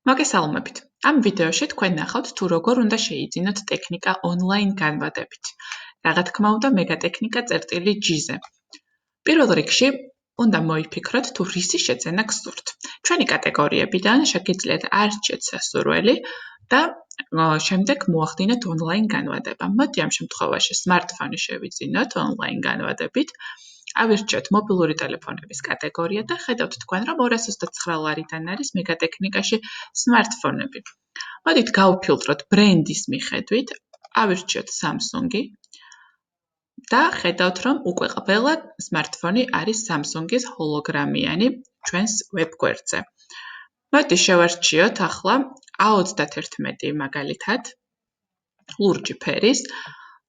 მოგესალმებით. Ამ ვიდეოში თქვენ ნახავთ თუ როგორ უნდა შეიძინოთ ტექნიკა ონლაინ განვადებით. Რა თქმა უნდა, მეგატექნიკა წერტილი-G-ზე. პირველ რიგში უნდა მოიფიქროთ თუ რისი შეძენა გსურთ. ჩვენი კატეგორიებიდან შეგიძლიათ არჩიოთ სასურველი და შემდეგ მოახდინოთ ონლაინ განვადება. მოდი ამ შემთხვევაში smartphone-ი შევიძინოთ ონლაინ განვადებით. ავირჩიოთ მობილური ტელეფონების კატეგორია და ხედავთ თქვენ, რომ 229 ლარიდან არის მეგატექნიკაში smartphone-ები. მოდით გავფილტროთ ბრენდის მიხედვით, ავირჩიოთ Samsung-ი და ხედავთ, რომ უკვე ყველა smartphone-ი არის Samsung-ის ჰოლოგრამიანი ჩვენს ვებ-გვერდზე. მოდი შევარჩიოთ ახლა A31 მაგალითად, ლურჯი ფერის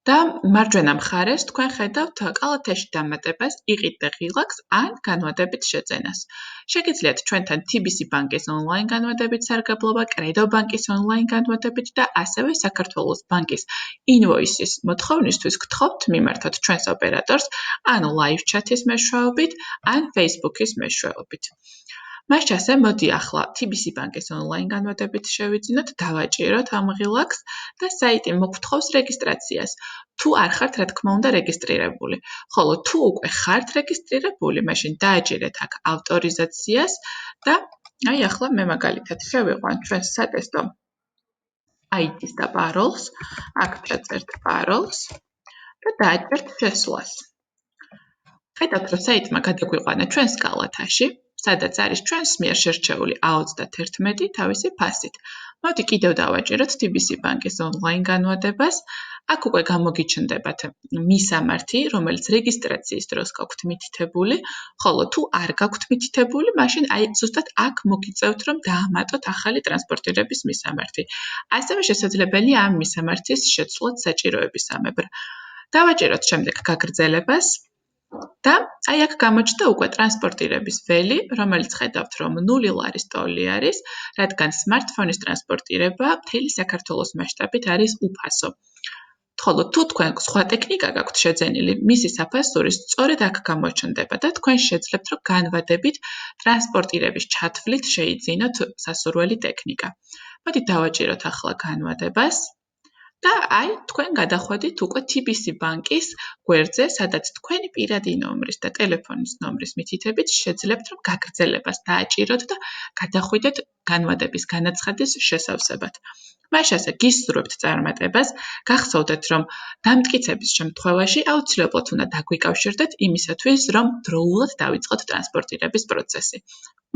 და მარჯვენა მხარეს თქვენ ხედავთ კალათაში დამატებას, იყიდ და ღილაკს ან განვადებით შეძენას. შეგიძლიათ ჩვენთან TBC ბანკის ონლაინ განვადებით სარგებლობა, კრედო ბანკის ონლაინ განვადებით და ასევე საქართველოს ბანკის ინვოისის მოთხოვნისთვის გთხოვთ მიმართოთ ჩვენს ოპერატორს ან live chat-ის მეშვეობით, ან Facebook-ის მეშვეობით. მას ჩასე მოდი ახლა TBC ბანკის ონლაინ განვადებით შევიძინოთ, დავაჭიროთ ამ ღილაკს და საიტი მოგთხოვს რეგისტრაციას. თუ არ ხართ, რა თქმა უნდა, რეგისტრირებული. ხოლო თუ უკვე ხართ რეგისტრირებული, მაშინ დააჭირეთ აქ ავტორიზაციას და აი ახლა მე მაგალითად შევიყვან ჩვენს სატესტო ID-ს და პაროლს, აქ ჩაწერთ პაროლს და დააჭერთ შესვლას. ხედავთ, რომ საიტმა გადაგვიყვანა ჩვენს კალათაში, სადაც არის ჩვენს მიერ შერჩეული A31 თავისი ფასით. მოდი კიდევ დავაჭიროთ TBC ბანკის ონლაინ განვადებას. აქ უკვე გამოგიჩნდებათ მისამართი, რომელიც რეგისტრაციის დროს გაქვთ მითითებული, ხოლო თუ არ გაქვთ მითითებული, მაშინ აი ზუსტად აქ მოგიწევთ, რომ დაამატოთ ახალი ტრანსპორტირების მისამართი. ასევე შესაძლებელია ამ მისამართის შეცვლაც საჭიროებისამებრ. დავაჭიროთ შემდეგ გაგრძელებას და აი აქ გამოჩნდა უკვე ტრანსპორტირების ველი, რომელიც ხედავთ, რომ 0 ლარის ტოლი არის, რადგან smartphone-ის ტრანსპორტირება მთელი საქართველოს მასშტაბით არის უფასო. ხოლო თუ თქვენ სხვა ტექნიკა გაქვთ შეძენილი, მისი საფასური სწორედ აქ გამოჩნდება და თქვენ შეძლებთ, რომ განვადებით ტრანსპორტირების ჩათვლით შეიძინოთ სასურველი ტექნიკა. მოდით დავაჭიროთ ახლა განვადებას. და აი თქვენ გადახვედით უკვე TBC ბანკის გვერდზე, სადაც თქვენი პირადი ნომრის და ტელეფონის ნომრის მითითებით შეძლებთ, რომ გაგრძელებას დააჭიროთ და გადახვიდეთ განვადების განაცხადის შესავსებად. მას ასე გისურვებთ წარმატებას, გახსოვდეთ, რომ დამტკიცების შემთხვევაში აუცილებლად უნდა დაგვიკავშირდეთ იმისათვის, რომ დროულად დავიწყოთ ტრანსპორტირების პროცესი.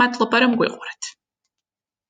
მადლობა, რომ გვიყურეთ.